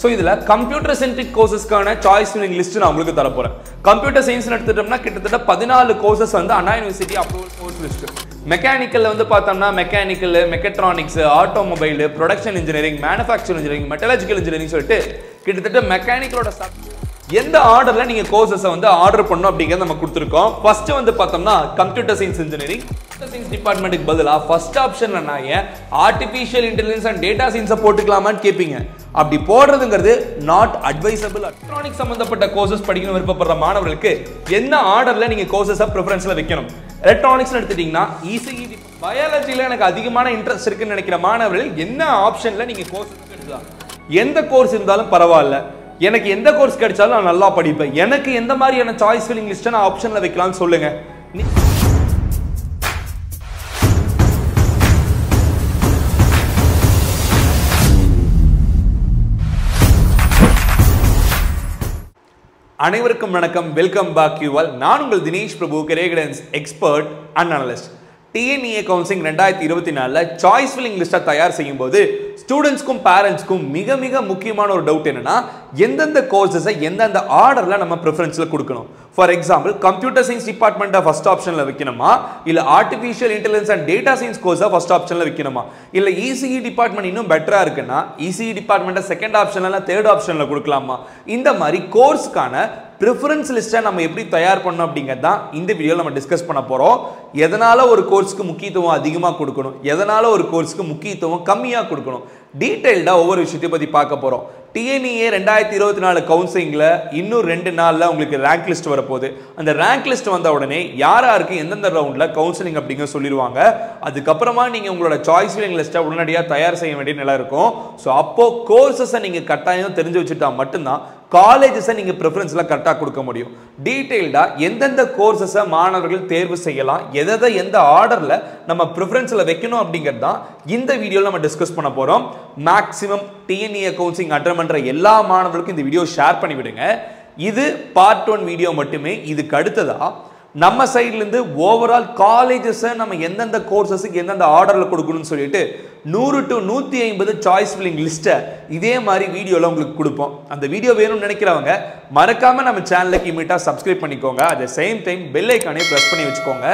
So இதுல computer centric கோர்சஸ்க்கான choice filling list நான் உங்களுக்கு தர போறேன். கம்ப்யூட்டர் சயின்ஸ் எடுத்துட்டோம்னா கிட்டத்தட்ட 14 கோர்சஸ் வந்து அண்ணா யுனிவர்சிட்டி அப்ரூவல் கோர்ஸ் லிஸ்ட். மெக்கானிக்கல்ல வந்து பார்த்தோம்னா mechanical, mechatronics, automobile, production engineering, manufacturing engineering, metallurgical engineering சொல்லிட்டு கிட்டத்தட்ட மெக்கானிக்கலோட எந்த ஆர்டர்ல நீங்க கோர்சஸ் வந்து ஆர்டர் பண்ணனும் அப்படிங்கறத நம்ம கொடுத்திருக்கோம். ஃபர்ஸ்ட் வந்து பார்த்தோம்னா computer science engineering. Computer science டிபார்ட்மென்ட்க்கு பதிலா ஃபர்ஸ்ட் ஆப்ஷன்ல நான் artificial intelligence and data science போட்டுக்கலாமான்னு கேப்பீங்க. அப்படி போடுறதுங்கிறது நாட் அட்வைசபிள். எலக்ட்ரானிக்ஸ் சம்பந்தப்பட்ட கோர்சஸ் படிக்கணும் விருப்பப்படுற மாணவர்களுக்கு என்ன ஆர்டர்ல நீங்க கோர்சஸை பிரெஃபரன்ஸ்ல வைக்கணும். எலக்ட்ரானிக்ஸ் எடுத்துட்டீங்கன்னா இசிஇ, பயாலஜில எனக்கு அதிகமான இன்ட்ரெஸ்ட் இருக்குன்னு நினைக்கிற மாணவர்கள் என்ன ஆப்ஷன்ல நீங்க கோர்சஸ் எடுக்கலாம். எந்த கோர்ஸ் இருந்தாலும் பரவாயில்ல, எனக்கு எந்த கோர்ஸ் கிடைச்சாலும் நான் நல்லா படிப்பேன், எனக்கு எந்த மாதிரியான சாய்ஸ் ஃபில்லிங் லிஸ்ட்டை நான் ஆப்ஷன்ல வைக்கலாம்னு சொல்லுங்க. அனைவருக்கும் வணக்கம், வெல்கம் பேக் யூ ஆல். நான் உங்கள் Dinesh Prabhu, career guidance expert and analyst. TNEA counselling 2024 choice filling லிஸ்ட்டை தயார் செய்யும் போது ஸ்டூடெண்ட்ஸ்க்கும் பேரண்ட்ஸ்க்கும் மிக மிக முக்கியமான ஒரு டவுட் என்னன்னா, எந்தெந்த கோர்சஸை எந்தெந்த ஆர்டர்ல நம்ம ப்ரிஃபரன்ஸ்ல கொடுக்கணும். ஃபார் எக்ஸாம்பிள் கம்ப்யூட்டர் சயின்ஸ் டிபார்ட்மெண்ட்டை ஃபர்ஸ்ட் ஆப்ஷன்ல வைக்கணுமா, இல்ல artificial intelligence and data science கோர்ஸை ஃபர்ஸ்ட் ஆப்ஷன்ல வைக்கணுமா, இல்ல இசிஇ டிபார்ட்மெண்ட் இன்னும் பெட்டரா இருக்குன்னா இசிஇ டிபார்ட்மெண்ட்டை செகண்ட் ஆப்ஷன்ல தேர்ட் ஆப்ஷன்ல கொடுக்கலாமா. இந்த மாதிரி கோர்ஸ்க்கான ப்ரிஃபரன்ஸ் லிஸ்ட்டை நம்ம எப்படி தயார் பண்ணணும் அப்படிங்கிறது தான் இந்த வீடியோவில் நம்ம டிஸ்கஸ் பண்ண போகிறோம். எதனால் ஒரு கோர்ஸுக்கு முக்கியத்துவம் அதிகமாக கொடுக்கணும், எதனால் ஒரு கோர்ஸுக்கு முக்கியத்துவம் கம்மியாக கொடுக்கணும், டீட்டெயில்டாக ஒவ்வொரு விஷயத்தையும் பற்றி பார்க்க போகிறோம். டிஎன்இஏ 2024 கவுன்சிலிங்கில் இன்னும் 2 நாளில் உங்களுக்கு ரேங்க் லிஸ்ட் வரப்போகுது. அந்த ரேங்க் லிஸ்ட் வந்த உடனே யாருக்கு எந்தெந்த ரவுண்டில் கவுன்சிலிங் அப்படிங்க சொல்லிடுவாங்க. அதுக்கப்புறமா நீங்கள் உங்களோட சாய்ஸ் ஃபில்லிங் லிஸ்ட்டை உடனடியாக தயார் செய்ய வேண்டிய நிலை இருக்கும். ஸோ அப்போது கோர்சஸை நீங்கள் கட்டாயம் தெரிஞ்சு வச்சுட்டா மட்டும்தான் காலேஜஸை நீங்கள் ப்ரிஃபரன்ஸில் கரெக்டாக கொடுக்க முடியும். டீட்டெயில்டாக எந்தெந்த கோர்சஸை மாணவர்கள் தேர்வு செய்யலாம், எதை எந்த ஆர்டரில் நம்ம ப்ரிஃபரன்ஸில் வைக்கணும் அப்படிங்கிறது தான் இந்த வீடியோவில் நம்ம டிஸ்கஸ் பண்ண போகிறோம். மேக்ஸிமம் டிஎன்இஏ கவுன்சிலிங் அட்டெண்ட் பண்ணுற எல்லா மாணவர்களுக்கும் இந்த வீடியோ ஷேர் பண்ணி விடுங்க. இது பார்ட் 1 வீடியோ மட்டுமே. இதுக்கு அடுத்ததாக நம்ம சைட்லேருந்து ஓவரால் காலேஜஸை நம்ம எந்தெந்த கோர்சஸுக்கு எந்தெந்த ஆர்டரில் கொடுக்கணும்னு சொல்லிட்டு 100 to 150 சாய்ஸ் ஃபில்லிங் லிஸ்ட்டை இதே மாதிரி வீடியோவில் உங்களுக்கு கொடுப்போம். அந்த வீடியோ வேணும்னு நினைக்கிறவங்க மறக்காமல் நம்ம சேனலுக்கு இமீடியட்டாக சப்ஸ்கிரைப் பண்ணிக்கோங்க. At the same time bell ஐக்கானே ப்ரெஸ் பண்ணி வச்சுக்கோங்க.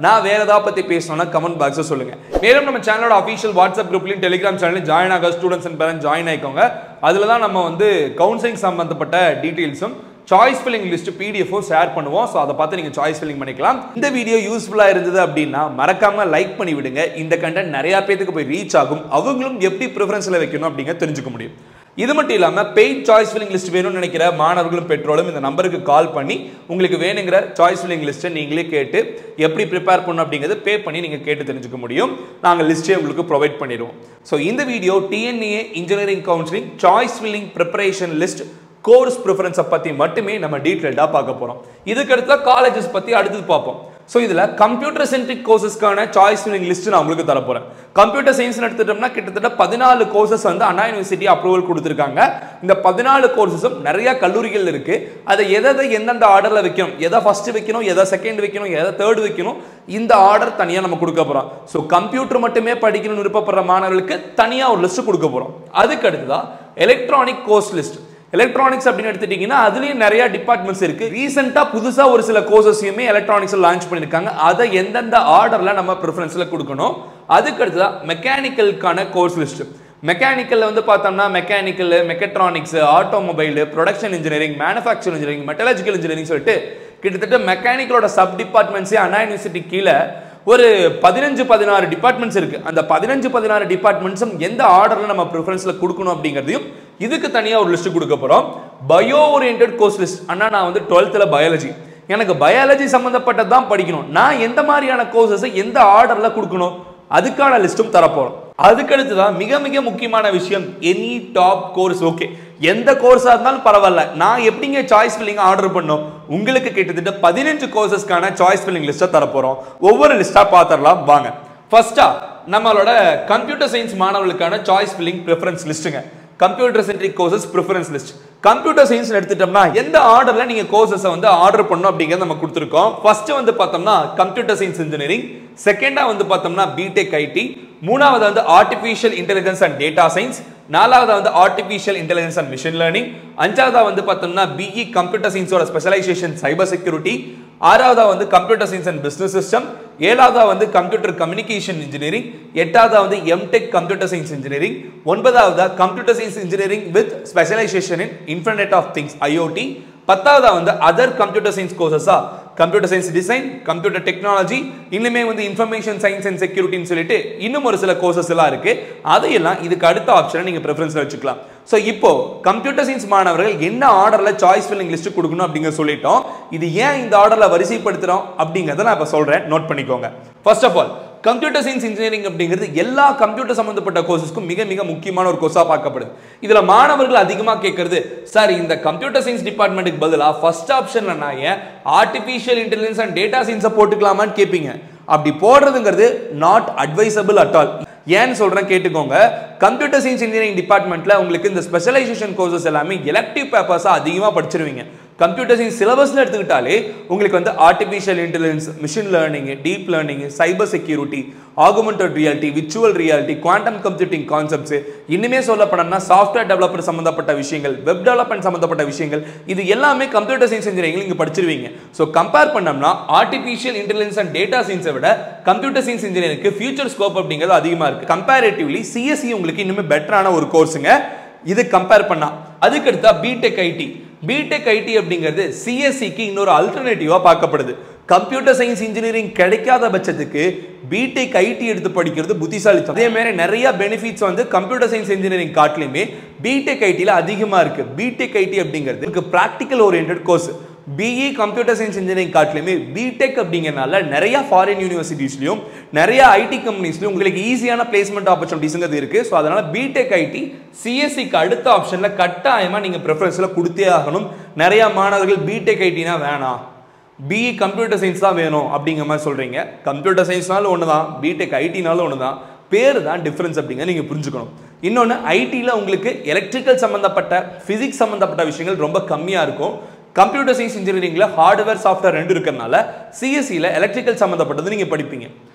நான் வேறு ஏதாவது பற்றி பேசணும்னா கமெண்ட் பாக்ஸில் சொல்லுங்கள். மேலும் நம்ம சேனலோட அஃபிஷியல் வாட்ஸ்அப் குரூப்லையும் டெலிகிராம் சேனலையும் ஜாயின் ஆக ஸ்டூடெண்ட்ஸ் அண்ட் பேரண்ட்ஸ் ஜாயின் ஆகிக்கோங்க. அதில் தான் நம்ம வந்து கவுன்சிலிங் சம்பந்தப்பட்ட டீட்டெயில்ஸும் choice filling list PDF share பண்ணுவோம். ஸோ அதை பார்த்து நீங்கள் சாய்ஸ் ஃபில்லிங் பண்ணிக்கலாம். இந்த வீடியோ யூஸ்ஃபுல்லாக இருந்தது அப்படின்னா மறக்காம லைக் பண்ணி விடுங்க. இந்த கண்டென்ட் நிறைய பேருக்கு போய் ரீச் ஆகும், அவங்களும் எப்படி ப்ரிஃபரன்ஸில் வைக்கணும் அப்படிங்க தெரிஞ்சுக்க முடியும். இது மட்டும் இல்லாமல் பெய்ட் சாய்ஸ் ஃபில்லிங் லிஸ்ட் வேணும்னு நினைக்கிற மாணவர்களும் பெற்றோரும் இந்த நம்பருக்கு கால் பண்ணி உங்களுக்கு வேணுங்கிற சாய்ஸ் ஃபில்லிங் லிஸ்ட்டை நீங்களே கேட்டு எப்படி ப்ரிப்பேர் பண்ணணும் அப்படிங்கிறது பே பண்ணி நீங்கள் கேட்டு தெரிஞ்சுக்க முடியும். நாங்கள் லிஸ்ட்டே உங்களுக்கு ப்ரொவைட் பண்ணிடுவோம். ஸோ இந்த video TNEA engineering counselling choice filling preparation list course ப்ரிஃபரன்ஸை பற்றி மட்டுமே நம்ம டீட்டெயில்டாக பார்க்க போகிறோம். இதுக்கு அடுத்த காலேஜஸ் பற்றி அடுத்தது பார்ப்போம். ஸோ இதில் கம்ப்யூட்டர் சென்ட்ரிக் கோர்சஸ்க்கான சாய்ஸ் ஃபில்லிங் லிஸ்ட் நான் உங்களுக்கு தர போகிறேன். கம்ப்யூட்டர் சயின்ஸ் எடுத்துட்டோம்னா கிட்டத்தட்ட 14 கோர்சஸ் வந்து அண்ணா யுனிவர்சிட்டி அப்ரூவல் கொடுத்துருக்காங்க. இந்த 14 கோர்சஸும் நிறைய கல்லூரிகள் இருக்கு. அதை எதை எந்தெந்த ஆர்டரில் வைக்கணும், எதை ஃபர்ஸ்ட் வைக்கணும், எதை செகண்ட் வைக்கணும், எதை தேர்ட் வைக்கணும், இந்த ஆர்டர் தனியாக நம்ம கொடுக்க போகிறோம். ஸோ கம்ப்யூட்டர் மட்டுமே படிக்கணும்னு விருப்பப்படுற மாணவர்களுக்கு தனியாக ஒரு லிஸ்ட் கொடுக்க போகிறோம். அதுக்கு அடுத்ததான் எலக்ட்ரானிக் கோர்ஸ் லிஸ்ட். எலக்ட்ரானிக்ஸ் அப்படின்னு எடுத்துட்டீங்கன்னா அதுலயும் நிறைய டிபார்ட்மெண்ட்ஸ் இருக்கு. ரீசெண்டா புதுசா ஒரு சில கோர்சஸையுமே எலக்ட்ரானிக்ஸ் லான்ச் பண்ணிருக்காங்க. அதை எந்தெந்த ஆர்டர்ல நம்ம ப்ரிஃபரன்ஸ்ல கொடுக்கணும். அதுக்கு அடுத்ததான் மெக்கானிக்கலுக்கான கோர்ஸ் லிஸ்ட். மெக்கானிக்கல்ல வந்து பார்த்தோம்னா mechanical, mechatronics, automobile, production engineering, manufacturing engineering, metallurgical engineering சொல்லிட்டு கிட்டத்தட்ட மெக்கானிக்கலோட சப் டிபார்ட்மெண்ட்ஸே அண்ணா யூனிவர்சிட்டி கீழே ஒரு 15-16 டிபார்ட்மெண்ட்ஸ் இருக்கு. அந்த 15-16 டிபார்ட்மெண்ட்ஸும் எந்த ஆர்டர்ல நம்ம ப்ரிஃபரன்ஸ்ல கொடுக்கணும் அப்படிங்கிறதையும் இதுக்கு தனியா ஒரு லிஸ்ட் கொடுக்க போறோம். Bio oriented course list. அண்ணா நான் வந்து 12th பயாலஜி, எனக்கு பயாலஜி சம்பந்தப்பட்டது தான் படிக்கணும், நான் எந்த மாதிரியான கோர்சஸை எந்த ஆர்டர்ல கொடுக்கணும் அதுக்கான லிஸ்ட்டும் தரப்போறோம். அதுக்கடுத்து தான் மிக மிக முக்கியமான விஷயம், எனி டாப் கோர்ஸ். ஓகே, எந்த கோர்ஸா இருந்தாலும் பரவாயில்ல, நான் எப்படிங்க சாய்ஸ் ஃபில்லிங் ஆர்டர் பண்ணோம். உங்களுக்கு கிட்டத்தட்ட 15 கோர்சஸ்க்கான சாய்ஸ் ஃபில்லிங் லிஸ்ட்டை தரப்போறோம். ஒவ்வொரு லிஸ்டா பார்த்துடலாம் வாங்க. ஃபர்ஸ்டா நம்மளோட கம்ப்யூட்டர் சயின்ஸ் மாணவர்களுக்கான சாய்ஸ் ஃபில்லிங் ப்ரிஃபரன்ஸ் லிஸ்ட்டுங்க. Computer centric courses preference list. Computer science எடுத்துட்டோம்னா எந்த ஆர்டர்ல நீங்க கோர்சஸ் வந்து ஆர்டர் பண்ணணும் அப்படிங்கறத நம்ம கொடுத்திருக்கோம். ஃபர்ஸ்ட் வந்து பார்த்தோம்னா கம்ப்யூட்டர் சயின்ஸ் இன்ஜினியரிங், செகண்டா வந்து பார்த்தோம்னா பிடெக் ஐடி, மூணாவது வந்து artificial intelligence and data science, நாலாவது வந்து artificial intelligence and machine learning, அஞ்சாவதா வந்து பார்த்தோம்னா பிஇ கம்ப்யூட்டர் சயின்ஸோட ஸ்பெஷலைசேஷன் சைபர் செக்யூரிட்டி, ஆறாவதா வந்து computer science and business system, ஏழாவதா வந்து கம்ப்யூட்டர் கம்யூனிகேஷன் இன்ஜினியரிங், எட்டாவதா வந்து எம்டெக் கம்ப்யூட்டர் சயின்ஸ் இன்ஜினியரிங், ஒன்பதாவதா computer science engineering with specialisation in internet of things IoT, பத்தாவதா வந்து அதர் கம்ப்யூட்டர் சயின்ஸ் கோர்சஸா computer science design, computer technology, இன்னுமே வந்து இன்ஃபர்மேஷன் சயின்ஸ் அண்ட் செக்யூரிட்டின்னு சொல்லிட்டு இன்னும் ஒரு சில கோர்சஸ் எல்லாம் இருக்கு. அதையெல்லாம் இதுக்கு அடுத்த ஆப்ஷனை நீங்க ப்ரிஃபரன்ஸ்ல வச்சுக்கலாம். ஸோ இப்போ கம்ப்யூட்டர் சயின்ஸ் மாணவர்கள் என்ன ஆர்டர்ல சாய்ஸ் ஃபில்லிங் லிஸ்ட் கொடுக்கணும் அப்படிங்க சொல்லிட்டோம். இது ஏன் இந்த ஆர்டர்ல வரிசைப்படுத்துறோம் அப்படிங்கறத நான் இப்ப சொல்றேன், நோட் பண்ணிக்கோங்க. First of all computer science engineering அப்படிங்கிறது எல்லா கம்ப்யூட்டர் சம்பந்தப்பட்ட கோர்சஸ்க்கும் மிக மிக முக்கியமான ஒரு கோர்ஸா பார்க்கப்படுது. இதுல மாணவர்கள் அதிகமா கேட்கறது, சார் இந்த கம்ப்யூட்டர் சயின்ஸ் டிபார்ட்மெண்ட்டுக்கு பதிலா ஃபர்ஸ்ட் ஆப்ஷன்ல நான் ஏன் ஆர்டிஃபிஷியல் இன்டெலிஜென்ஸ் அண்ட் டேட்டா சயின்ஸை போட்டுக்கலாமான்னு கேட்பீங்க. அப்படி போடுறதுங்கிறது நாட் அட்வைசபிள் அட் ஆல். ஏன்னு சொல்றேன் கேட்டுக்கோங்க. கம்ப்யூட்டர் சயின்ஸ் இன்ஜினியரிங் டிபார்ட்மெண்ட்ல உங்களுக்கு இந்த ஸ்பெஷலைசேஷன் கோர்சஸ் எல்லாமே எலக்டிவ் பேப்பர்ஸா அதிகமா படிச்சிருவீங்க. கம்ப்யூட்டர் சயின்ஸ் சிலபஸ்ல எடுத்துக்கிட்டாலே உங்களுக்கு வந்து artificial intelligence, machine learning, deep learning, cyber security, augmented reality, virtual reality, quantum computing concepts, இன்னுமே சொல்ல போனோம்னா சாஃப்ட்வேர் டெவலப்பர் சம்பந்தப்பட்ட விஷயங்கள், வெப் டெவலப்மெண்ட் சம்பந்தப்பட்ட விஷயங்கள், இது எல்லாமே கம்ப்யூட்டர் சயின்ஸ் இன்ஜினியரிங் நீங்க படிச்சிருவீங்க. ஸோ கம்பேர் பண்ணோம்னா ஆர்டிஃபிஷியல் இன்டெலிஜென்ஸ் அண்ட் டேட்டா சயின்ஸை விட கம்ப்யூட்டர் சயின்ஸ் இன்ஜினியரிங்க்கு ஃபியூச்சர் ஸ்கோப் அப்படிங்கிறது அதிகமா இருக்கு. கம்பேரிட்டிவ்லி சிஎஸ்சி உங்களுக்கு இன்னுமே பெட்டரான ஒரு கோர்ஸுங்க இது கம்பேர் பண்ணா. அதுக்கு அடுத்தா பிடெக் ஐடி. பிடெக் ஐடி அப்படிங்கிறது சிஎஸ்சிக்கு இன்னொரு அல்டர்னேட்டிவா பார்க்கப்படுது. கம்ப்யூட்டர் சயின்ஸ் இன்ஜினியரிங் கிடைக்காத பட்சத்துக்கு பிடெக் ஐடி எடுத்து படிக்கிறது புத்திசாலித்தனம். அதே மாதிரி நிறைய பெனிஃபிட்ஸ் வந்து கம்ப்யூட்டர் சயின்ஸ் இன்ஜினியரிங் காட்டிலுமே பிடெக் ஐடியில் அதிகமா இருக்கு. பிடெக் ஐடி அப்படிங்கிறது practical oriented course. BE computer science engineering காட்டிலுமே பிடெக் அப்படிங்கிறனால நிறைய ஃபாரின் யூனிவர்சிட்டிஸ்லையும் நிறைய ஐடி கம்பெனிஸ்லையும் உங்களுக்கு ஈஸியான பிளேஸ்மெண்ட் ஆப்பர்ச்சுனிட்டிஸ்ங்கிறது இருக்கு. ஸோ அதனால பிடெக் ஐடி சிஎஸ்சிக்கு அடுத்த ஆப்ஷன்ல கட்டாயமா நீங்க ப்ரிஃபரன்ஸ்ல கொடுத்தே ஆகணும். நிறைய மாணவர்கள் பிடெக் ஐடினா வேணாம், பிஇ கம்ப்யூட்டர் சயின்ஸ் தான் வேணும் அப்படிங்கிற மாதிரி சொல்றீங்க. கம்ப்யூட்டர் சயின்ஸ்னாலும் ஒன்று தான், பிடெக் ஐடினாலும் ஒன்று தான், பேர் தான் டிஃபரன்ஸ் அப்படிங்க நீங்க புரிஞ்சுக்கணும். இன்னொன்று ஐடியில் உங்களுக்கு எலக்ட்ரிக்கல் சம்பந்தப்பட்ட பிசிக்ஸ் சம்பந்தப்பட்ட விஷயங்கள் ரொம்ப கம்மியாக இருக்கும். கம்ப்யூட்டர் சயின்ஸ் இன்ஜினியரிங்ல ஹார்ட்வேர் சாஃப்ட்வேர் ரெண்டு இருக்கிறதுனால சிஎஸ்சியில் எலக்ட்ரிக்கல் சம்பந்தப்பட்டது நீங்க படிப்பீங்க.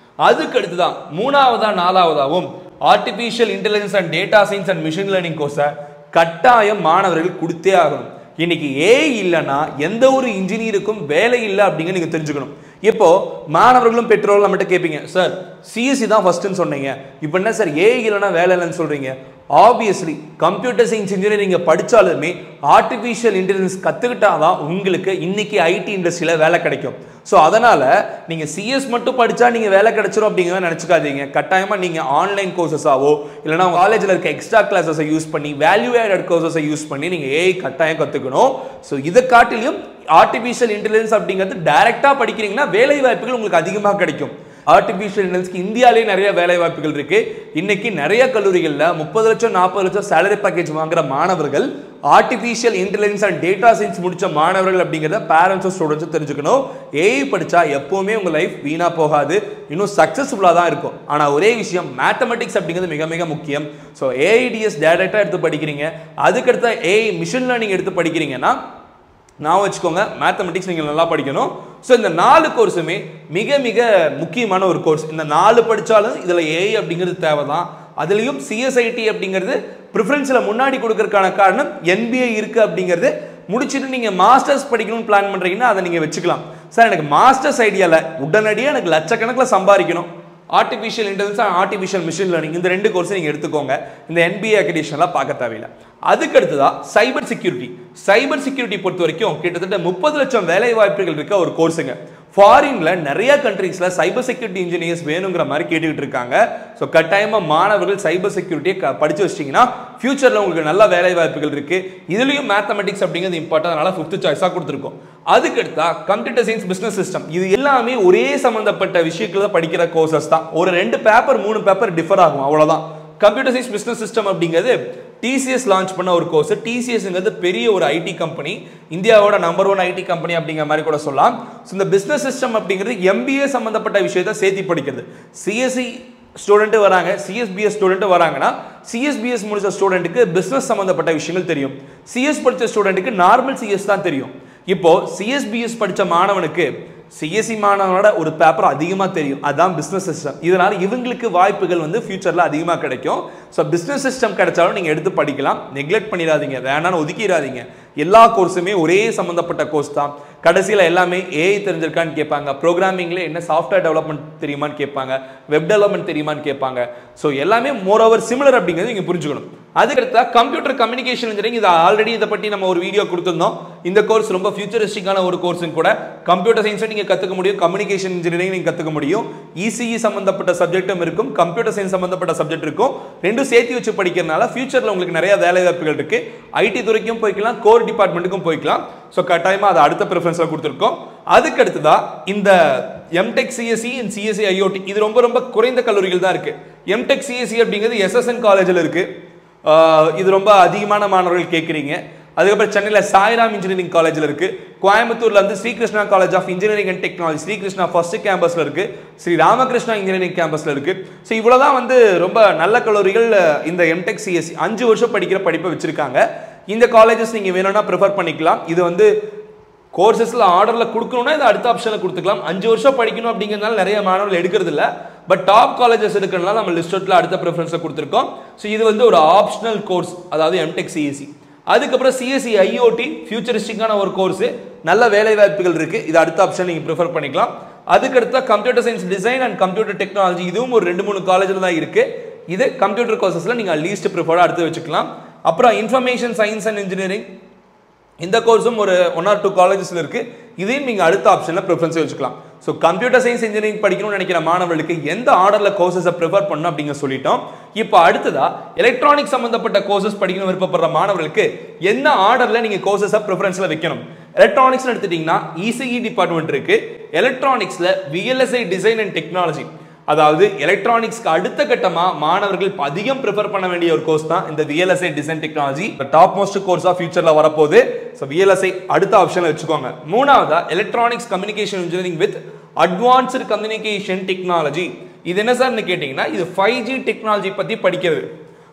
அதுக்கு அடுத்துதான் மூணாவதா நாலாவதாவும் artificial intelligence and data science and machine learning கோர்ஸை கட்டாயம் மாணவர்கள் கொடுத்தே ஆகணும். இன்னைக்கு ஏஐ இல்லைன்னா எந்த ஒரு இன்ஜினியருக்கும் வேலை இல்லை அப்படிங்க நீங்க தெரிஞ்சுக்கணும். இப்போ மாணவர்களும் பெற்றோர்களும் நம்மகிட்ட கேட்பீங்க, சார் சிஎஸ்சி தான் ஃபர்ஸ்ட்னு சொன்னீங்க, இப்போ என்ன சார் ஏஐ இல்லைன்னா வேலை இல்லைன்னு சொல்றீங்க? ஆப்வியஸ்லி கம்ப்யூட்டர் சயின்ஸ் இன்ஜினியரிங் படிச்சாலுமே ஆர்டிஃபிஷியல் இன்டெலிஜென்ஸ் கத்துக்கிட்டாதான் உங்களுக்கு இன்னைக்கு ஐடி இண்டஸ்ட்ரியில வேலை கிடைக்கும். ஸோ அதனால நீங்க சிஎஸ் மட்டும் படிச்சா நீங்க வேலை கிடைச்சிரும் அப்படிங்கிறத நினைச்சுக்காதீங்க. கட்டாயமா நீங்க ஆன்லைன் கோர்சஸாவோ இல்லைன்னா காலேஜில் இருக்க எக்ஸ்ட்ரா கிளாஸஸை யூஸ் பண்ணி வேல்யூ ஆடட் கோர்சஸை யூஸ் பண்ணி நீங்க ஏஐ கட்டாயம் கத்துக்கணும். ஸோ இதை காட்டிலும் ஆர்டிஃபிஷியல் இன்டெலிஜென்ஸ் அப்படிங்கிறது டைரக்டா படிக்கிறீங்கன்னா வேலை வாய்ப்புகள் உங்களுக்கு அதிகமாக கிடைக்கும். ஆர்டிஃபிஷியல் இன்டெலிஜென்ஸ்க்கு இந்தியாவிலே நிறைய வேலை வாய்ப்புகள் இருக்கு. இன்னைக்கு நிறைய கல்லூரிகளில் 30 லட்சம் 40 லட்சம் சேலரி பேக்கேஜ் வாங்குற மாணவர்கள் artificial intelligence and data science முடிச்ச மாணவர்கள் அப்படிங்கிறத பேரண்ட்ஸும் ஸ்டூடெண்ட்ஸும் தெரிஞ்சுக்கணும். ஏஐ படிச்சா எப்பவுமே உங்க லைஃப் வீணா போகாது, இன்னும் சக்சஸ்ஃபுல்லா தான் இருக்கும். ஆனா ஒரே விஷயம், மேத்தமெட்டிக்ஸ் அப்படிங்கிறது மிக மிக முக்கியம். ஸோ ஏஐடிஎஸ் டைரக்டா எடுத்து படிக்கிறீங்க, அதுக்கடுத்த ஏஐ மிஷின் லேர்னிங் எடுத்து படிக்கிறீங்கன்னா நான் வச்சுக்கோங்க மேத்தமெட்டிக்ஸ் நீங்கள் நல்லா படிக்கணும். ஸோ இந்த 4 கோர்ஸுமே மிக மிக முக்கியமான ஒரு கோர்ஸ். இந்த 4 படித்தாலும் இதில் ஏஐ அப்படிங்கிறது தேவை தான். அதுலேயும் சிஎஸ்ஐடி அப்படிங்கிறது ப்ரிஃபரன்ஸில் முன்னாடி கொடுக்கறதுக்கான காரணம் என்பிஏ இருக்குது அப்படிங்கிறது. முடிச்சுட்டு நீங்கள் மாஸ்டர்ஸ் படிக்கணும்னு பிளான் பண்ணுறீங்கன்னா அதை நீங்கள் வச்சுக்கலாம். சார் எனக்கு மாஸ்டர்ஸ் ஐடியாவில் உடனடியாக எனக்கு லட்சக்கணக்கில் சம்பாதிக்கணும், artificial intelligence and artificial machine learning இந்த 2 கோர்ஸ் நீங்கள் எடுத்துக்கோங்க. இந்த என்பிஏ அக்ரிடிஷன்லாம் பார்க்க தேவையில்லை. அதுக்கு அடுத்ததா சைபர் செக்யூரிட்டி. சைபர் செக்யூரிட்டி பொறுத்த வரைக்கும் கிட்டத்தட்ட 30 லட்சம் வேலை வாய்ப்புகள் இருக்க ஒரு கோர்ஸுங்க. ஃபாரின்ல நிறைய கண்ட்ரீஸ்ல சைபர் செக்யூரிட்டி இன்ஜினியர்ஸ் வேணுங்கிற மாதிரி கேட்டுக்கிட்டு இருக்காங்க. ஸோ கட்டாயமா மாணவர்கள் சைபர் செக்யூரிட்டியை படிச்சு வச்சிட்டீங்கன்னா ஃபியூச்சர்ல உங்களுக்கு நல்ல வேலை வாய்ப்புகள் இருக்கு. இதுலயும் மேத்தமெட்டிக்ஸ் அப்படிங்கிறது இம்பார்ட்டன், அதனால 5th சாய்ஸா கொடுத்துருக்கோம். அதுக்கு அடுத்தா கம்ப்யூட்டர் சயின்ஸ் பிசினஸ் சிஸ்டம். இது எல்லாமே ஒரே சம்பந்தப்பட்ட விஷயத்துல படிக்கிற கோர்சஸ் தான். ஒரு 2 பேப்பர் 3 பேப்பர் டிஃபர் ஆகும், அவ்வளவுதான். கம்ப்யூட்டர் சயின்ஸ் பிசினஸ் சிஸ்டம் அப்படிங்கிறது டிசிஎஸ் லான்ச் பண்ண ஒரு கோர்ஸ். டிசிஎஸ்ங்கிறது பெரிய ஒரு ஐடி கம்பெனி, இந்தியாவோட நம்பர் 1 ஐடி கம்பெனி அப்படிங்கிற மாதிரி கூட சொல்லலாம். ஸோ இந்த பிசினஸ் சிஸ்டம் அப்படிங்கிறது எம்பிஏ சம்பந்தப்பட்ட விஷயத்தை சேர்த்து படிக்கிறது. சிஎஸ்சி ஸ்டூடெண்ட் வராங்க, சிஎஸ்பிஎஸ் ஸ்டூடெண்ட் வராங்கன்னா சிஎஸ்பிஎஸ் முடிச்ச ஸ்டூடெண்ட்டுக்கு பிசினஸ் சம்பந்தப்பட்ட விஷயங்கள் தெரியும், சிஎஸ் படிச்ச ஸ்டூடெண்ட்டுக்கு நார்மல் சிஎஸ் தான் தெரியும். இப்போ சிஎஸ்பிஎஸ் படிச்ச மாணவனுக்கு சிஎஸ்சி மாணவனோட ஒரு பேப்பர் அதிகமாக தெரியும், அதான் பிஸ்னஸ் சிஸ்டம். இதனால இவங்களுக்கு வாய்ப்புகள் வந்து ஃபியூச்சரில் அதிகமாக கிடைக்கும். ஸோ பிஸ்னஸ் சிஸ்டம் கிடைச்சாலும் நீங்கள் எடுத்து படிக்கலாம், நெக்லெக்ட் பண்ணிடாதீங்க, வேணான்னு ஒதுக்கிடாதீங்க. எல்லா கோர்ஸுமே ஒரே சம்மந்தப்பட்ட கோர்ஸ் தான். கடைசியில் எல்லாமே ஏஐ தெரிஞ்சிருக்கான்னு கேட்பாங்க, ப்ரோக்ராமிங்ல என்ன சாஃப்ட்வேர் டெவலப்மெண்ட் தெரியுமான்னு கேட்பாங்க, வெப் டெவலப்மெண்ட் தெரியுமான்னு கேட்பாங்க. ஸோ எல்லாமே மோர் ஓவர் சிமிலர் அப்படிங்கிறது நீங்கள் புரிஞ்சுக்கணும். அதுக்கடுத்தா கம்ப்யூட்டர் கம்யூனிகேஷன் இன்ஜினியரிங், இது ஆல்ரெடி இதை பற்றி நம்ம ஒரு வீடியோ கொடுத்துருந்தோம். இந்த கோர்ஸ் ரொம்ப ஃபியூச்சரிஸ்டிக்கான ஒரு கோர்ஸும் கூட. கம்ப்யூட்டர் சயின்ஸும் நீங்கள் கற்றுக்க முடியும், கம்யூனிகேஷன் இன்ஜினியரிங் நீங்கள் கற்றுக்க முடியும். இசிஇ சம்பந்தப்பட்ட சப்ஜெக்டும் இருக்கும், கம்ப்யூட்டர் சயின்ஸ் சம்பந்தப்பட்ட சப்ஜெக்ட் இருக்கும். ரெண்டும் சேர்த்து வச்சு படிக்கிறதுனால ஃபியூச்சரில் உங்களுக்கு நிறைய வேலை வாய்ப்புகள் இருக்கு. ஐடி துறைக்கும் போய்க்கலாம், கோர் டிபார்ட்மெண்ட்டுக்கும் போய்க்கலாம். ஸோ கட்டாயமாக அதை அடுத்த ப்ரிஃபரன்ஸில் கொடுத்துருக்கோம். அதுக்கடுத்துதான் இந்த M Tech CSE and CSE IoT, இது ரொம்ப ரொம்ப குறைந்த கல்லூரிகள் தான் இருக்கு. எம்டெக் சிஎஸ்சி அப்படிங்கிறது எஸ்எஸ்என் காலேஜில் இருக்கு, இது ரொம்ப அதிகமான மாணவர்கள் கேட்குறீங்க. அதுக்கப்புறம் சென்னையில் சாய்ராம் இன்ஜினியரிங் காலேஜில் இருக்கு, கோயம்புத்தூர்ல வந்து Srikrishna college of engineering and technology, Srikrishna first கேம்பஸ்ல இருக்கு, ஸ்ரீ ராமகிருஷ்ணா இன்ஜினியரிங் கேம்பஸ்ல இருக்கு. ஸோ இவ்வளவுதான் வந்து ரொம்ப நல்ல கல்லூரிகள் இந்த எம்டெக் சிஎஸ்சி 5 வருஷம் படிக்கிற படிப்பை வச்சிருக்காங்க. இந்த காலேஜஸ் நீங்க வேணும்னா ப்ரிஃபர் பண்ணிக்கலாம். இது வந்து கோர்சஸ்ல ஆர்டர்ல கொடுக்கணும்னா இது அடுத்த ஆப்ஷன்ல கொடுத்துக்கலாம். 5 வருஷம் படிக்கணும் அப்படிங்கிறதுனால நிறைய மாணவர்கள் எடுக்கிறது இல்லை. பட் டாப் காலேஜஸ் இருக்கிறதுனால நம்ம லிஸ்ட் அவுட்ல அடுத்த ப்ரிஃபரன்ஸை கொடுத்துருக்கோம். ஸோ இது வந்து ஒரு ஆப்ஷனல் கோர்ஸ், அதாவது எம்டெக் சிஎஸ்சி. அதுக்கப்புறம் சிஎஸ்சி ஐஓடி ஃபியூச்சரிஸ்டிக்கான ஒரு கோர்ஸ், நல்ல வேலை வாய்ப்புகள் இருக்கு, இது அடுத்த ஆப்ஷன் நீங்க ப்ரிஃபர் பண்ணிக்கலாம். அதுக்கடுத்த computer science design and computer technology, இதுவும் ஒரு 2-3 காலேஜில் தான் இருக்கு. இது கம்ப்யூட்டர் கோர்சஸ்ல நீங்க லீஸ்ட் ப்ரிஃபர்டா எடுத்து வச்சுக்கலாம். அப்புறம் இன்ஃபர்மேஷன் சயின்ஸ் அண்ட் இன்ஜினியரிங், இந்த கோர்ஸும் ஒரு 1 or 2 காலேஜஸ்ல இருக்கு, இதையும் நீங்க அடுத்த ஆப்ஷன்ல ப்ரிஃபரன்ஸ் வச்சுக்கலாம். ஸோ கம்ப்யூட்டர் சயின்ஸ் இன்ஜினியரிங் படிக்கணும்னு நினைக்கிற மாணவர்களுக்கு எந்த ஆர்டர்ல கோர்சஸை ப்ரிஃபர் பண்ணணும் அப்படிங்க சொல்லிட்டோம். இப்போ அடுத்ததா எலக்ட்ரானிக்ஸ் சம்பந்தப்பட்ட கோர்சஸ் படிக்கணும் விருப்பப்படுற மாணவர்களுக்கு என்ன ஆர்டர்ல நீங்க கோர்சஸை ப்ரிஃபரன்ஸ்ல வைக்கணும். எலக்ட்ரானிக்ஸ் எடுத்துட்டீங்கன்னா இசிஇ டிபார்ட்மெண்ட் இருக்கு, எலக்ட்ரானிக்ஸ்ல விஎல்எஸ்ஐ டிசைன் அண்ட் டெக்னாலஜி, அதாவது எலக்ட்ரானிக்ஸ்க்கு அடுத்த கட்டமா மாணவர்கள் அதிகம் ப்ரிஃபர் பண்ண வேண்டிய ஒரு கோர்ஸ் தான் இந்த VLSI design technology. Top most கோர்ஸா ஃபியூச்சர்ல வரப்போகுது. ஸோ விஎல்எஸ்ஐ அடுத்த ஆப்ஷன்ல வச்சுக்கோங்க. மூணாவதா electronics communication engineering with advanced communication technology. இது என்ன சார்னு கேட்டீங்கன்னா இது 5G டெக்னாலஜி பத்தி படிக்கிறது.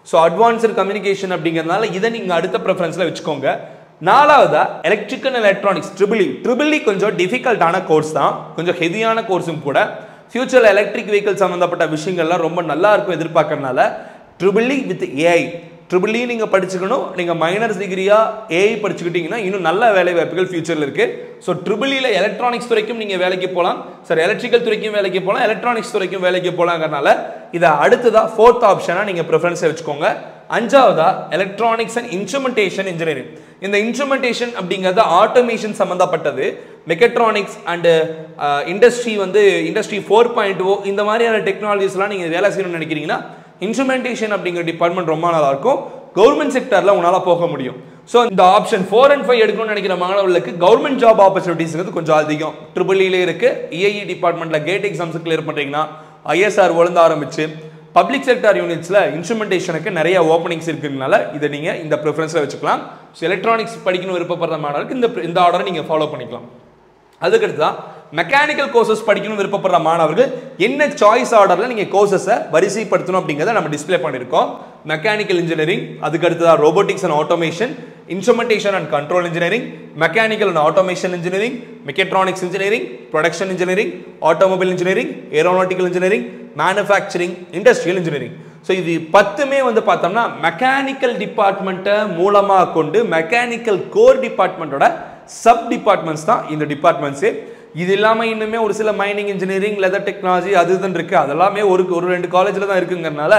ஸோ அட்வான்ஸ்டு கம்யூனிகேஷன் அப்படிங்கிறதுனால இதை நீங்க அடுத்த ப்ரிஃபரன்ஸ்ல வச்சுக்கோங்க. நாலாவதா எலக்ட்ரிக்கல் அண்ட் எலக்ட்ரானிக்ஸ் ட்ரிபிள் கொஞ்சம் டிஃபிகல்ட்டான கோர்ஸ் தான், கொஞ்சம் ஹெவியான கோர்ஸும் கூட. ஃபியூச்சரில் எலக்ட்ரிக் வெஹிக்கிள் சம்மந்தப்பட்ட விஷயங்கள்லாம் ரொம்ப நல்லா இருக்கும் எதிர்பார்க்கறதுனால ட்ரிபிள் வித் ஏஐ, ட்ரிபிள் நீங்கள் படிச்சுக்கணும். நீங்கள் மைனர்ஸ் டிகிரியா ஏஐ படிச்சுக்கிட்டீங்கன்னா இன்னும் நல்ல வேலை வாய்ப்புகள் ஃபியூச்சரில் இருக்கு. ஸோ ட்ரிபிளியில் எலக்ட்ரானிக்ஸ் துறைக்கும் நீங்கள் வேலைக்கு போகலாம், சார் எலக்ட்ரிக்கல் துறைக்கும் வேலைக்கு போகலாம், எலக்ட்ரானிக்ஸ் துறைக்கும் வேலைக்கு போகலாங்கிறனால இதை அடுத்ததாக 4th ஆப்ஷனாக நீங்கள் ப்ரிஃபரன்ஸை வச்சுக்கோங்க. அஞ்சாவதா எலக்ட்ரானிக்ஸ் அண்ட் இன்ஸ்ட்ருமெண்டேஷன் இன்ஜினியரிங். இந்த இன்ஸ்ட்ருமெண்டேஷன் அப்படிங்கிறது ஆட்டோமேஷன் சம்பந்தப்பட்டது. மெக்கட்ரானிக்ஸ் அண்ட் இண்டஸ்ட்ரி வந்து இண்டஸ்ட்ரி 4.0 இந்த மாதிரியான டெக்னாலஜிஸ்லாம் நீங்கள் வேலை செய்யணும்னு நினைக்கிறீங்கன்னா இன்ஸ்ட்ருமெண்டேஷன் அப்படிங்கிற டிபார்ட்மெண்ட் ரொம்ப நல்லா இருக்கும். கவர்மெண்ட் செக்டர்ல உங்களால் போக முடியும். ஸோ இந்த ஆப்ஷன் 4 and 5 எடுக்கணும்னு நினைக்கிற மாணவர்களுக்கு கவர்மெண்ட் ஜாப் ஆப்பர்ச்சுனிட்டிஸ் கொஞ்சம் அதிகம். ட்ரிபிள்இலே இருக்கு. இஐஇ டிபார்ட்மெண்ட்ல கேட் எக்ஸாம்ஸ் கிளியர் பண்றீங்கன்னா ஐஎஸ்ஆர் ஒழுந்து ஆரம்பிச்சு பப்ளிக் செக்டார் யூனிட்ஸ்ல இன்ஸ்ட்ருமெண்டேஷனுக்கு நிறைய ஓப்பனிங்ஸ் இருக்கிறதுனால இதை நீங்க இந்த ப்ரிஃபரன்ஸ்ல வச்சுக்கலாம். ஸோ எலக்ட்ரானிக்ஸ் படிக்கணும் விருப்பப்படுற மாணவர்களுக்கு இந்த ஆர்டரை நீங்க ஃபாலோ பண்ணிக்கலாம். அதுக்கடுத்து தான் மெக்கானிக்கல் கோர்சஸ் படிக்கணும் விருப்பப்படுற மாணவர்கள் என்ன சாய்ஸ் ஆர்டர்ல நீங்க கோர்சஸை வரிசைப்படுத்தணும் அப்படிங்கிறத நம்ம டிஸ்பிளே பண்ணியிருக்கோம். மெக்கானிக்கல் இன்ஜினியரிங், அதுக்கு அடுத்ததான் robotics and automation, instrumentation and control engineering, mechanical and automation engineering, mechatronics engineering, production engineering, automobile engineering, aeronautical engineering, manufacturing, industrial engineering. So இது 10மே வந்து பார்த்தோம்னா மெக்கானிக்கல் டிபார்ட்மெண்ட்டை மூலமாக கொண்டு மெக்கானிக்கல் கோர் டிபார்ட்மெண்ட்டோட சப் டிபார்ட்மெண்ட்ஸ் தான் இந்த டிபார்ட்மெண்ட்ஸு. இது இல்லாமல் இன்னுமே ஒரு சில மைனிங் இன்ஜினியரிங், லெதர் டெக்னாலஜி அது இதுன்னு இருக்குது. அதெல்லாமே ஒரு 2 காலேஜில் தான் இருக்குங்கிறனால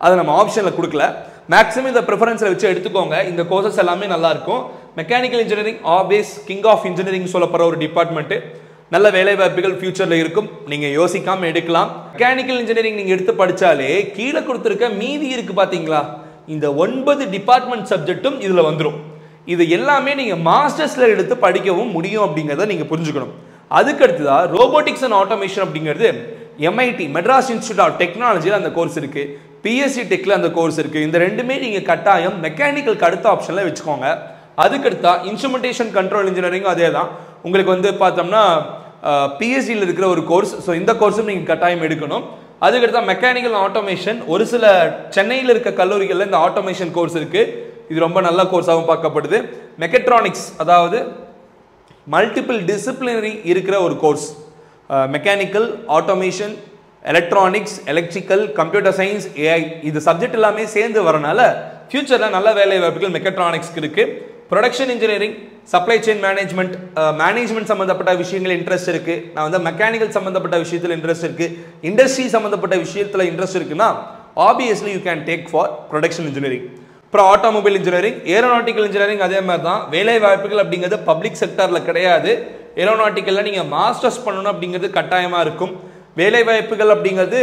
அதை நம்ம ஆப்ஷனில் கொடுக்கல. மேக்ஸிமம் இந்த ப்ரிஃபரன்ஸில் வச்சு எடுத்துக்கோங்க. இந்த கோர்சஸ் எல்லாமே நல்லா இருக்கும். Mechanical engineering always king of engineering சொல்லப்படுற ஒரு டிபார்ட்மெண்ட்டு. நல்ல வேலை வாய்ப்புகள் ஃபியூச்சரில் இருக்கும். நீங்கள் யோசிக்காமல் எடுக்கலாம். மெக்கானிக்கல் இன்ஜினியரிங் நீங்கள் எடுத்து படித்தாலே கீழே கொடுத்துருக்க மீதி இருக்குது பார்த்தீங்களா, இந்த 9 டிபார்ட்மெண்ட் சப்ஜெக்டும் இதில் வந்துடும். இது எல்லாமே நீங்கள் மாஸ்டர்ஸில் எடுத்து படிக்கவும் முடியும் அப்படிங்கிறத நீங்கள் புரிஞ்சுக்கணும். அதுக்கடுத்துதான் ரோபோட்டிக்ஸ் அண்ட் ஆட்டோமேஷன் அப்படிங்கிறது எம்ஐடி மெட்ராஸ் இன்ஸ்டியூட் ஆஃப் டெக்னாலஜியில் அந்த கோர்ஸ் இருக்கு, பிஎஸ்சி டெக்ல அந்த கோர்ஸ் இருக்கு. இந்த ரெண்டுமே நீங்கள் கட்டாயம் மெக்கானிக்கலுக்கு அடுத்த ஆப்ஷனில் வச்சுக்கோங்க. அதுக்கடுத்தா இன்ஸ்ட்ருமெண்டேஷன் கண்ட்ரோல் இன்ஜினியரிங் அதே தான். உங்களுக்கு வந்து பார்த்தோம்னா பிஎஸ்சியில் இருக்கிற ஒரு கோர்ஸ். ஸோ இந்த கோர்ஸும் நீங்கள் கட்டாயம் எடுக்கணும். அதுக்கடுத்து மெக்கானிக்கல் ஆட்டோமேஷன். ஒரு சில சென்னையில் இருக்க கல்லூரிகளில் இந்த ஆட்டோமேஷன் கோர்ஸ் இருக்கு. இது ரொம்ப நல்ல கோர்ஸாகவும் பார்க்கப்படுது. மெக்கட்ரானிக்ஸ், அதாவது மல்டிபிள் டிசிப்ளினரி இருக்கிற ஒரு course. Mechanical, automation, electronics, electrical, computer science, AI, இது சப்ஜெக்ட் எல்லாமே சேர்ந்து வரனால ஃபியூச்சரில் நல்ல வேலை வாய்ப்புகள் மெக்கட்ரானிக்ஸ்க்கு இருக்கு. Production engineering, supply chain management, management சம்மந்தப்பட்ட விஷயங்கள் இன்ட்ரெஸ்ட் இருக்கு. நான் வந்து மெக்கானிக்கல் சம்மந்தப்பட்ட விஷயத்தில் இன்ட்ரெஸ்ட் இருக்கு, இண்டஸ்ட்ரி சம்மந்தப்பட்ட விஷயத்தில் இன்ட்ரெஸ்ட் இருக்குன்னா obviously you can take for production engineering. அப்புறம் ஆட்டோமொபைல் இன்ஜினியரிங், ஏரோநாட்டிக்கல் இன்ஜினியரிங் அதே மாதிரி தான். வேலை வாய்ப்புகள் அப்படிங்கிறது பப்ளிக் செக்டரில் கிடையாது. ஏரோநாட்டிக்கலில் நீங்கள் மாஸ்டர்ஸ் பண்ணணும் அப்படிங்கிறது கட்டாயமாக இருக்கும். வேலை வாய்ப்புகள் அப்படிங்கிறது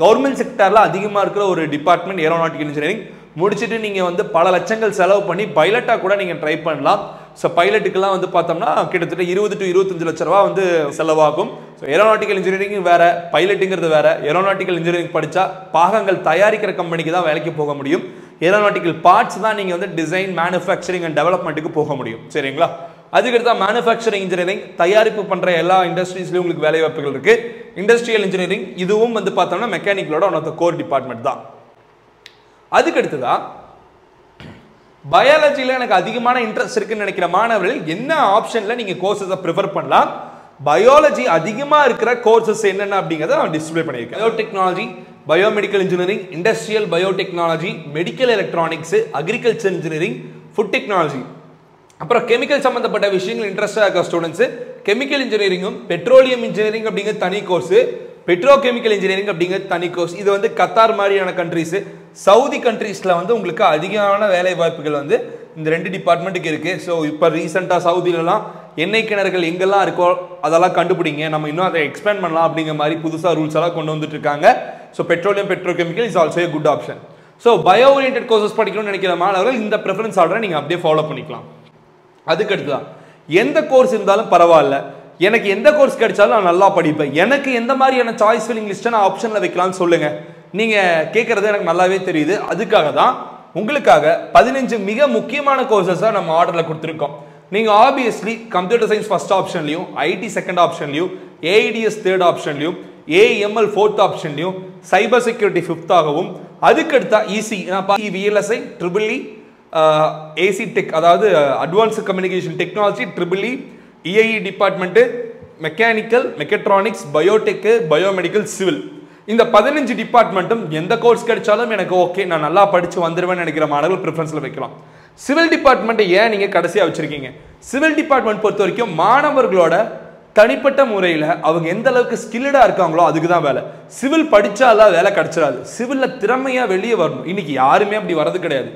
கவர்மெண்ட் செக்டரில் அதிகமாக இருக்கிற ஒரு டிபார்ட்மெண்ட் ஏரோநாட்டிக்கல் இன்ஜினியரிங். முடிச்சுட்டு நீங்கள் வந்து பல லட்சங்கள் செலவு பண்ணி பைலட்டாக கூட நீங்கள் ட்ரை பண்ணலாம். ஸோ பைலட்டுக்கெல்லாம் வந்து பார்த்தோம்னா கிட்டத்தட்ட 20 to 25 லட்ச ரூபா வந்து செலவாகும். ஸோ ஏரோநாட்டிக்கல் இன்ஜினியரிங் வேற, பைலட்டுங்கிறது வேற. ஏரோநாட்டிக்கல் இன்ஜினியரிங் படித்தா பாகங்கள் தயாரிக்கிற கம்பெனிக்கு தான் வேலைக்கு போக முடியும். ஏரோநாட்டிக்கல் பார்ட்ஸ் தான் நீங்கள் வந்து டிசைன், மேனுஃபேக்சரிங் அண்ட் டெவலப்மெண்ட்டுக்கு போக முடியும். சரிங்களா? அதுக்கடுத்தா மேனுஃபேக்சரிங் இன்ஜினியரிங், தயாரிப்பு பண்ணுற எல்லா இண்டஸ்ட்ரீஸ்லையும் உங்களுக்கு வேலை வாய்ப்புகள் இருக்கு. இண்டஸ்ட்ரியல் இன்ஜினியரிங், இதுவும் வந்து பார்த்தோம்னா மெக்கானிக்கலோட one of the core department தான். அதுக்கடுத்துதான் பயாலஜியில் எனக்கு அதிகமான இன்ட்ரெஸ்ட் இருக்குன்னு நினைக்கிற மாணவர்கள் என்ன ஆப்ஷன்ல நீங்க கோர்சஸை ப்ரிஃபர் பண்ணலாம்? பயாலஜி அதிகமாக இருக்கிற கோர்சஸ் என்னென்ன அப்படிங்கிறத நான் டிஸ்பிளே பண்ணியிருக்கேன். Biotechnology, biomedical engineering, industrial biotechnology, medical electronics, agriculture engineering, food technology, அப்புறம் கெமிக்கல் சம்பந்தப்பட்ட விஷயங்கள் இன்ட்ரெஸ்டாக இருக்க ஸ்டூடெண்ட்ஸ் கெமிக்கல் இன்ஜினியரிங்கும் பெட்ரோலியம் இன்ஜினியரிங் அப்படிங்கிற தனி கோர்ஸ், பெட்ரோகெமிக்கல் இன்ஜினியரிங் அப்படிங்கிற தனி கோர்ஸ். இது வந்து கத்தார் மாதிரியான கண்ட்ரிஸ், சவுதி கண்ட்ரீஸ்ல வந்து உங்களுக்கு அதிகமான வேலை வாய்ப்புகள் வந்து இந்த ரெண்டு டிபார்ட்மெண்ட்டுக்கு இருக்கு. ஸோ இப்போ ரீசெண்டாக சவுதியிலலாம் எண்ணெய் கிணறுகள் எங்கெல்லாம் இருக்கோ அதெல்லாம் கண்டுபிடிங்க, நம்ம இன்னும் அதை எக்ஸ்பேண்ட் பண்ணலாம் அப்படிங்கிற மாதிரி புதுசாக ரூல்ஸ் எல்லாம் கொண்டு வந்துட்டு இருக்காங்க. So petroleum, petrochemical is also A good option. So bio oriented courses படிக்கணும்னு நினைக்கிற மாணவர்கள் இந்த ப்ரிஃபரன்ஸ் ஆர்டரை நீங்கள் அப்படியே ஃபாலோ பண்ணிக்கலாம். அதுக்கடுத்து தான் எந்த கோர்ஸ் இருந்தாலும் பரவாயில்ல, எனக்கு எந்த கோர்ஸ் கிடைச்சாலும் நான் நல்லா படிப்பேன், எனக்கு எந்த மாதிரியான சாய்ஸ் ஃபில்லிங் லிஸ்ட்டை நான் ஆப்ஷனில் வைக்கலாம்னு சொல்லுங்க. நீங்கள் கேட்குறது எனக்கு நல்லாவே தெரியுது. அதுக்காக தான் உங்களுக்காக 15 மிக முக்கியமான கோர்சஸாக நம்ம ஆர்டரில் கொடுத்துருக்கோம். நீங்கள் ஆப்வியஸ்லி கம்ப்யூட்டர் சயின்ஸ் ஃபர்ஸ்ட் ஆப்ஷன்லையும், ஐடி செகண்ட் ஆப்ஷன்லையும், ஏஐடிஎஸ் தேர்ட் ஆப்ஷன்லையும், ஏஎம்எல் ஃபோர்த் ஆப்ஷன்லையும், சைபர் செக்யூரிட்டி ஃபிஃப்த்தாகவும், அதுக்கடுத்தா EC, VLSI, triple E, AC tech, அதாவது advanced communication technology, triple E, EIE department, mechanical, mechatronics, biotech, biomedical, civil, இந்த 15 டிபார்ட்மெண்ட்டும் எந்த கோர்ஸ் கிடைச்சாலும் எனக்கு ஓகே, நான் நல்லா படித்து வந்துடுவேன்னு நினைக்கிற மாணவர்கள் ப்ரிஃபரன்ஸில் வைக்கலாம். சிவில் டிபார்ட்மெண்ட்டை ஏன் நீங்கள் கடைசியாக வச்சுருக்கீங்க? சிவில் டிபார்ட்மெண்ட் பொறுத்த வரைக்கும் மாணவர்களோட தனிப்பட்ட முறையில் அவங்க எந்த அளவுக்கு ஸ்கில்டாக இருக்காங்களோ அதுக்கு தான் வேலை. சிவில் படித்தாலாம் வேலை கிடைச்சிடாது. சிவிலில் திறமையாக வெளியே வரணும். இன்னைக்கு யாருமே அப்படி வரது கிடையாது.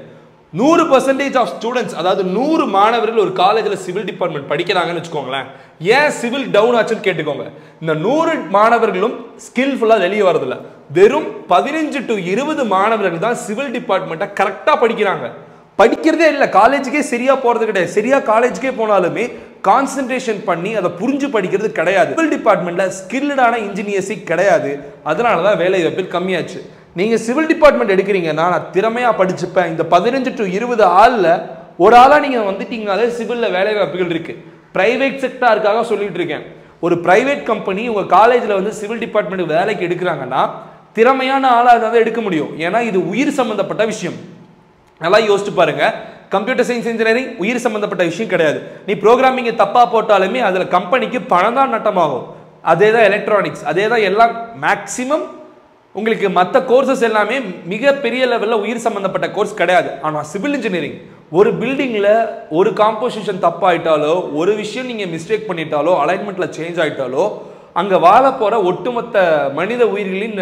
100% ஆஃப் ஸ்டூடெண்ட்ஸ், அதாவது 100 மாணவர்கள் ஒரு காலேஜில் சிவில் டிபார்ட்மெண்ட் படிக்கிறாங்கன்னு வச்சுக்கோங்களேன். ஏன் சிவில் டவுன் ஆச்சுன்னு கேட்டுக்கோங்க. இந்த 100 மாணவர்களும் ஸ்கில்ஃபுல்லாக வெளியே வரதில்லை. வெறும் 15 to 20 மாணவர்கள் தான் சிவில் டிபார்ட்மெண்ட்டை கரெக்டாக படிக்கிறாங்க. படிக்கிறதே இல்லை, காலேஜுக்கே சரியா போகிறது கிடையாது. சரியா காலேஜுக்கே போனாலுமே கான்சென்ட்ரேஷன் பண்ணி அதை புரிஞ்சு படிக்கிறது கிடையாது. சிவில் டிபார்ட்மெண்ட்ல ஸ்கில்டான இன்ஜினியர்ஸி கிடையாது. அதனால தான் வேலை வாய்ப்பில் கம்மியாச்சு. நீங்கள் சிவில் டிபார்ட்மெண்ட் எடுக்கிறீங்கன்னா நான் திறமையாக படிச்சுப்பேன், இந்த 15 to 20 ஆளில் ஒரு ஆளாக நீங்கள் வந்துட்டீங்கனாலே சிவிலில் வேலை வாய்ப்புகள் இருக்குது. ப்ரைவேட் செக்டாருக்காக சொல்லிட்டு இருக்கேன். ஒரு ப்ரைவேட் கம்பெனி உங்கள் காலேஜில் வந்து சிவில் டிபார்ட்மெண்ட் வேலைக்கு எடுக்கிறாங்கன்னா திறமையான ஆளாக தான் எடுக்க முடியும். ஏன்னா இது உயிர் சம்மந்தப்பட்ட விஷயம். நல்லா யோசிச்சு பாருங்க. கம்ப்யூட்டர் சயின்ஸ் இன்ஜினியரிங் உயிர் சம்மந்தப்பட்ட விஷயம் கிடையாது. நீ ப்ரோக்ராமிங்கை தப்பாக போட்டாலுமே அதில் கம்பெனிக்கு பணம் தான் நட்டமாகும். அதே தான் எலக்ட்ரானிக்ஸ், அதே தான் எல்லாம். மேக்சிமம் உங்களுக்கு மற்ற கோர்சஸ் எல்லாமே மிகப்பெரிய லெவலில் உயிர் சம்மந்தப்பட்ட கோர்ஸ் கிடையாது. ஆனால் சிவில் இன்ஜினியரிங் ஒரு பில்டிங்கில் ஒரு காம்போசிஷன் தப்பாயிட்டாலோ, ஒரு விஷயம் நீங்கள் மிஸ்டேக் பண்ணிட்டாலோ, அலைன்மெண்ட்டில் சேஞ்ச் ஆகிட்டாலோ, அங்கே வாழ போகிற ஒட்டுமொத்த மனித உயிர்களின்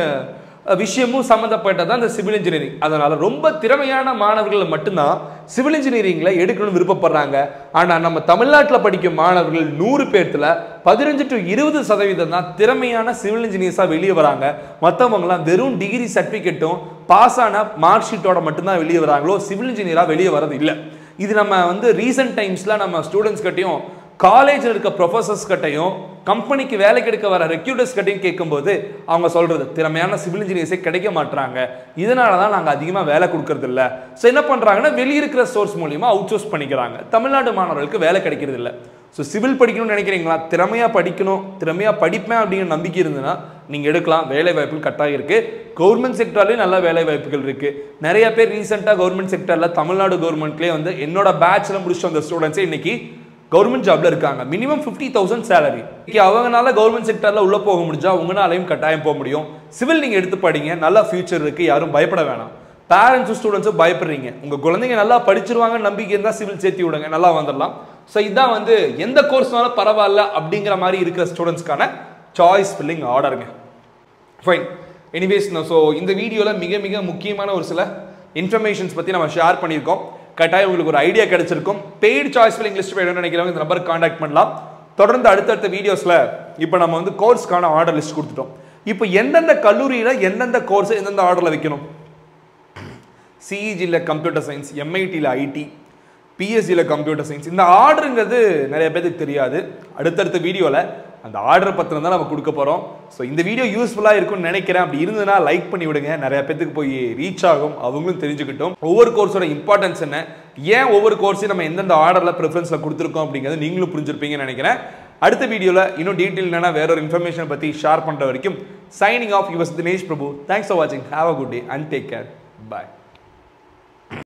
விஷயமும் சம்மந்தப்பட்டதான் இந்த சிவில் இன்ஜினியரிங். அதனால் ரொம்ப திறமையான மாணவர்கள் மட்டும்தான் சிவில் இன்ஜினியரிங்கில் எடுக்கணும்னு விருப்பப்படுறாங்க. ஆனால் நம்ம தமிழ்நாட்டில் படிக்கும் மாணவர்கள் 100 பேர்த்தில் 15 to 20% தான் திறமையான சிவில் இன்ஜினியர்ஸாக வெளியே வராங்க. மற்றவங்களாம் வெறும் டிகிரி சர்டிஃபிகேட்டும் பாஸ் ஆன மார்க் ஷீட்டோட மட்டும்தான் வெளியே வராங்களோ, சிவில் இன்ஜினியராக வெளியே வரது இல்லை. இது நம்ம வந்து ரீசெண்ட் டைம்ஸில் நம்ம ஸ்டூடெண்ட்ஸ் கிட்டையும், காலேஜில் இருக்க ப்ரொஃபஸர்ஸ் கிட்டையும், கம்பெனிக்கு வேலைக்கு எடுக்க வர ரெக்ரூட்டர்ஸ் கிட்டையும் கேட்கும்போது அவங்க சொல்றது திறமையான சிவில் இன்ஜினியர்ஸே கிடைக்க மாட்டாங்க. இதனால தான் நாங்கள் அதிகமாக வேலை கொடுக்கறது இல்லை. ஸோ என்ன பண்ணுறாங்கன்னா வெளியிருக்கிற சோர்ஸ் மூலியமாக அவுட் சோர்ஸ் பண்ணிக்கிறாங்க. தமிழ்நாடு மாணவர்களுக்கு வேலை கிடைக்கிறது இல்லை. ஸோ சிவில் படிக்கணும்னு நினைக்கிறீங்களா? திறமையாக படிக்கணும், திறமையாக படிப்பேன் அப்படிங்கிற நம்பிக்கை இருந்ததுன்னா நீங்கள் எடுக்கலாம். வேலை வாய்ப்புகள் கட்டாயம் இருக்குது. கவர்மெண்ட் செக்டர்லேயும் நல்ல வேலை வாய்ப்புகள் இருக்குது. நிறைய பேர் ரீசெண்டாக கவர்மெண்ட் செக்டரில் தமிழ்நாடு கவர்மெண்ட்லேயே வந்து என்னோட பேட்சில் முடிச்சுட்டு வந்த ஸ்டூடெண்ட்ஸே இன்னைக்கு கவர்மெண்ட் ஜாப்ல இருக்காங்க. Minimum 50,000 salary. அவங்களால கவர்மெண்ட் செக்டர்ல உள்ள போக முடிஞ்சா உங்களாலையும் கட்டாயம் போக முடியும். சிவில் நீங்க எடுத்து படிங்க, நல்ல ஃபியூச்சர் இருக்கு, யாரும் பயப்பட வேணாம். பேரண்ட்ஸும் ஸ்டூடெண்ட்ஸும் பயப்படுறீங்க, உங்க குழந்தைங்க நல்லா படிச்சிருவாங்க நம்பிக்கை இருந்தால் சிவில் சேர்த்து விடுங்க, நல்லா வந்துடலாம். ஸோ இதான் வந்து எந்த கோர்ஸ்னாலும் பரவாயில்ல அப்படிங்கிற மாதிரி இருக்கிற ஸ்டூடெண்ட்ஸ்க்கான சாய்ஸ் ஃபில்லிங் ஆர்டருங்க. ஃபைன். எனிவேஸ், ஸோ இந்த வீடியோவில் மிக மிக முக்கியமான ஒரு சில இன்ஃபர்மேஷன்ஸ் பற்றி நம்ம ஷேர் பண்ணியிருக்கோம். கட்டாயம் உங்களுக்கு ஒரு ஐடியா கிடைச்சிருக்கும். பெய்டு சாய்ஸ் ஃபில்லிங் லிஸ்ட் வேணும்னு நினைக்கிறவங்க இந்த நம்பருக்கு காண்டாக்ட் பண்ணலாம். தொடர்ந்து அடுத்தடுத்த வீடியோஸில் இப்போ நம்ம வந்து கோர்ஸ்க்கான ஆர்டர் லிஸ்ட் கொடுத்துட்டோம். இப்போ எந்தெந்த கல்லூரியில் எந்தெந்த கோர்ஸ் எந்தெந்த ஆர்டரில் வைக்கணும்? சிஇஜியில் கம்ப்யூட்டர் சயின்ஸ், எம்ஐடியில் ஐடி, பிஎஸ்சியில் கம்ப்யூட்டர் சயின்ஸ். இந்த ஆர்டருங்கிறது நிறைய பேருக்கு தெரியாது. அடுத்தடுத்த வீடியோவில் அந்த ஆர்டர் பத்திரம் தான் நம்ம கொடுக்க போகிறோம். ஸோ இந்த வீடியோ யூஸ்ஃபுல்லாக இருக்கும்னு நினைக்கிறேன். அப்படி இருந்ததுன்னா லைக் பண்ணி விடுங்க, நிறைய பேருக்கு போய் ரீச் ஆகும், அவங்களும் தெரிஞ்சுக்கிட்டோம் ஒவ்வொரு கோர்ஸோட இம்பார்ட்டன்ஸ் என்ன, ஏன் ஒவ்வொரு கோர்ஸையும் நம்ம எந்தெந்த ஆர்டரில் ப்ரிஃபரன்ஸில் கொடுத்துருக்கோம் அப்படிங்கிறது நீங்களும் புரிஞ்சிருப்பீங்கன்னு நினைக்கிறேன். அடுத்த வீடியோவில் இன்னும் டீட்டெயில் என்னன்னா வேற ஒரு இன்ஃபர்மேஷன் பற்றி ஷேர் பண்ணுற வரைக்கும் signing off your Dinesh Prabhu. Thanks for வாட்சிங். Have a good day and take care. Bye.